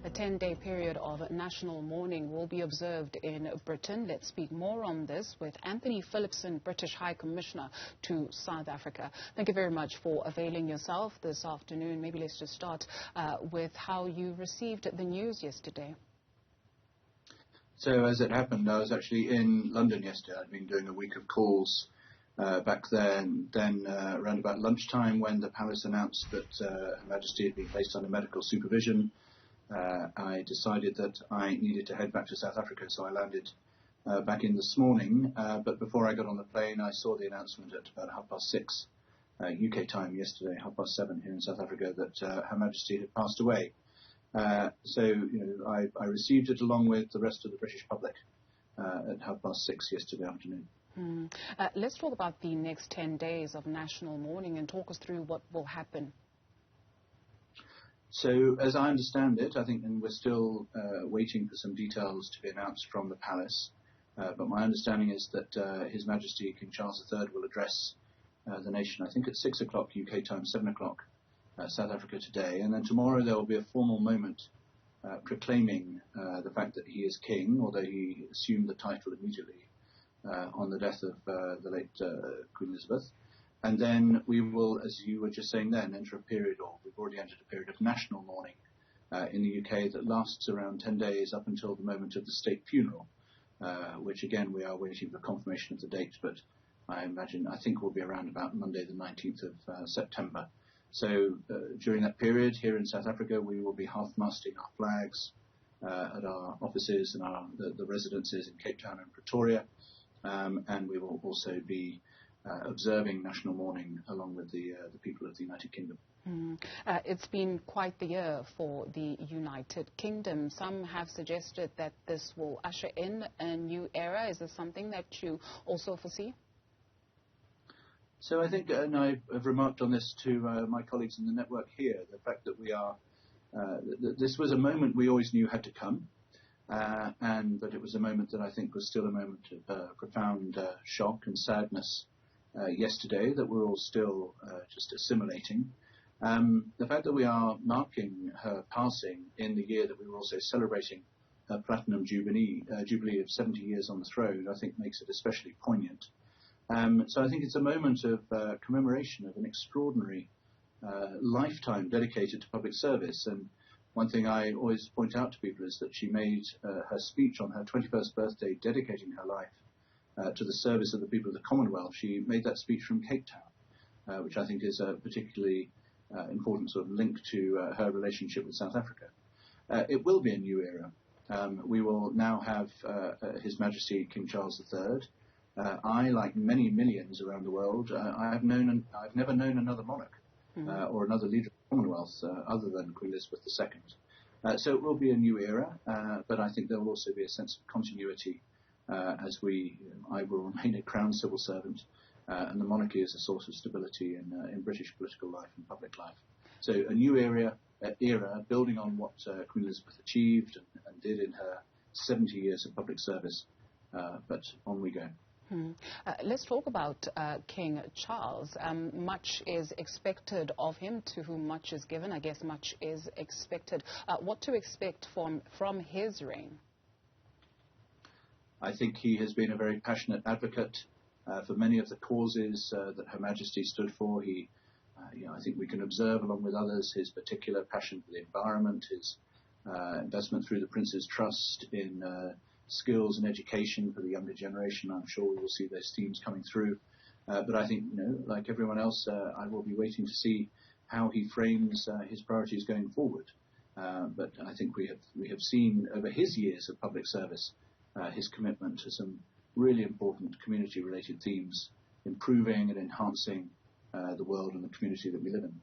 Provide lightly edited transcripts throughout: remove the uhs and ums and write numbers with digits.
A 10-day period of national mourning will be observed in Britain. Let's speak more on this with Anthony Philipson, British High Commissioner to South Africa. Thank you very much for availing yourself this afternoon. Maybe let's just start with how you received the news yesterday. So as it happened, I was actually in London yesterday. I'd been doing a week of calls back there, and then around about lunchtime, when the palace announced that Her Majesty had been placed under medical supervision, I decided that I needed to head back to South Africa, so I landed back in this morning. But before I got on the plane, I saw the announcement at about 6:30 UK time yesterday, 7:30 here in South Africa, that Her Majesty had passed away. So, I received it along with the rest of the British public at 6:30 yesterday afternoon. Let's talk about the next 10 days of national mourning and talk us through what will happen. So, as I understand it, I think, and we're still waiting for some details to be announced from the palace, but my understanding is that His Majesty King Charles III will address the nation, I think, at 6 o'clock UK time, 7 o'clock South Africa today, and then tomorrow there will be a formal moment proclaiming the fact that he is king, although he assumed the title immediately on the death of the late Queen Elizabeth. And then we will, as you were just saying then, enter a period, or we've already entered a period of national mourning in the UK that lasts around 10 days up until the moment of the state funeral, which again we are waiting for confirmation of the date, but I think will be around about Monday the 19th of September. So during that period here in South Africa, we will be half-masting our flags at our offices and the residences in Cape Town and Pretoria, and we will also be observing national mourning along with the people of the United Kingdom. It's been quite the year for the United Kingdom. Some have suggested that this will usher in a new era. Is this something that you also foresee? So I think, and I've remarked on this to my colleagues in the network here, the fact that this was a moment we always knew had to come, and that it was a moment that I think was still a moment of profound shock and sadness yesterday that we're all still just assimilating. The fact that we are marking her passing in the year that we were also celebrating her platinum jubilee of 70 years on the throne, I think makes it especially poignant. So I think it's a moment of commemoration of an extraordinary lifetime dedicated to public service. And one thing I always point out to people is that she made her speech on her 21st birthday dedicating her life to the service of the people of the Commonwealth. She made that speech from Cape Town, which I think is a particularly important sort of link to her relationship with South Africa. It will be a new era. We will now have His Majesty King Charles III. I, like many millions around the world, I've never known another monarch or another leader of the Commonwealth other than Queen Elizabeth II. So it will be a new era, but I think there will also be a sense of continuity as I will remain a crown civil servant, and the monarchy is a source of stability in British political life and public life. So a new era building on what Queen Elizabeth achieved and did in her 70 years of public service, but on we go. Let's talk about King Charles. Much is expected of him, to whom much is given. I guess much is expected. What to expect from his reign? I think he has been a very passionate advocate for many of the causes that Her Majesty stood for. I think we can observe, along with others, his particular passion for the environment, his investment through the Prince's Trust in skills and education for the younger generation. I'm sure we will see those themes coming through. But I think, like everyone else, I will be waiting to see how he frames his priorities going forward. But I think we have seen over his years of public service his commitment to some really important community-related themes, improving and enhancing the world and the community that we live in.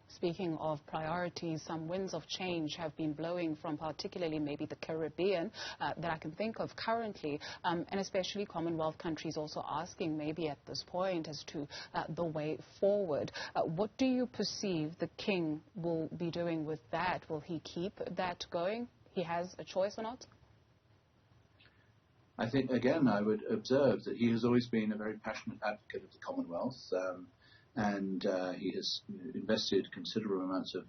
Speaking of priorities, some winds of change have been blowing from particularly maybe the Caribbean that I can think of currently, and especially Commonwealth countries also asking maybe at this point as to the way forward. What do you perceive the King will be doing with that? Will he keep that going? He has a choice or not? I think, again, I would observe that he has always been a very passionate advocate of the Commonwealth. And he has invested considerable amounts of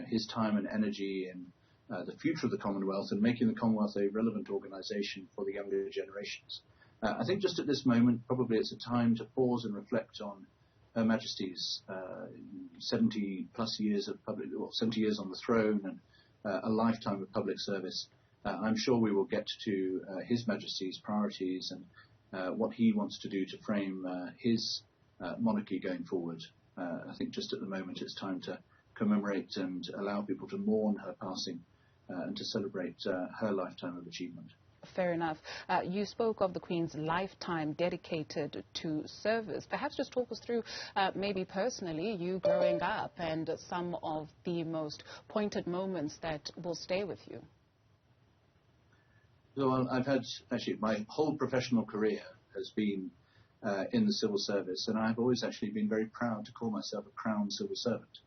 his time and energy in the future of the Commonwealth and making the Commonwealth a relevant organisation for the younger generations. I think just at this moment, probably it's a time to pause and reflect on Her Majesty's 70 plus years of 70 years on the throne and a lifetime of public service. I'm sure we will get to His Majesty's priorities and what he wants to do to frame his monarchy going forward. I think just at the moment it's time to commemorate and allow people to mourn her passing and to celebrate her lifetime of achievement. Fair enough. You spoke of the Queen's lifetime dedicated to service. Perhaps just talk us through, maybe personally, you growing up and some of the most pointed moments that will stay with you. So I've had, actually, my whole professional career has been in the civil service, and I've always actually been very proud to call myself a crown civil servant.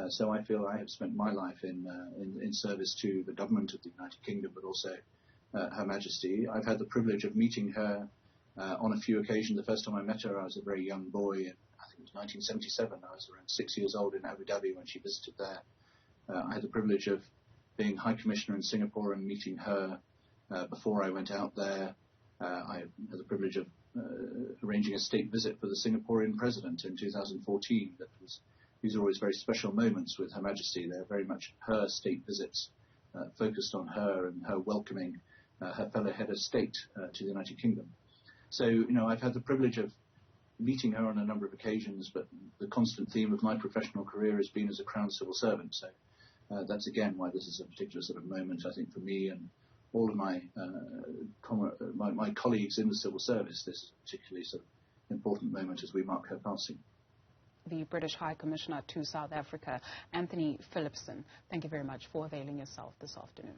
So I feel I have spent my life in service to the government of the United Kingdom, but also Her Majesty. I've had the privilege of meeting her on a few occasions. The first time I met her, I was a very young boy, and I think it was 1977. I was around 6 years old in Abu Dhabi when she visited there. I had the privilege of being High Commissioner in Singapore and meeting her before I went out there. I had the privilege of arranging a state visit for the Singaporean President in 2014. These are always very special moments with Her Majesty. They're very much her state visits, focused on her and her welcoming her fellow head of state to the United Kingdom. So, I've had the privilege of meeting her on a number of occasions, but the constant theme of my professional career has been as a Crown Civil Servant. So that's again why this is a particular sort of moment, I think, for me and all of my colleagues in the civil service. This is a particularly sort of important moment as we mark her passing. The British High Commissioner to South Africa, Anthony Philipson, thank you very much for availing yourself this afternoon.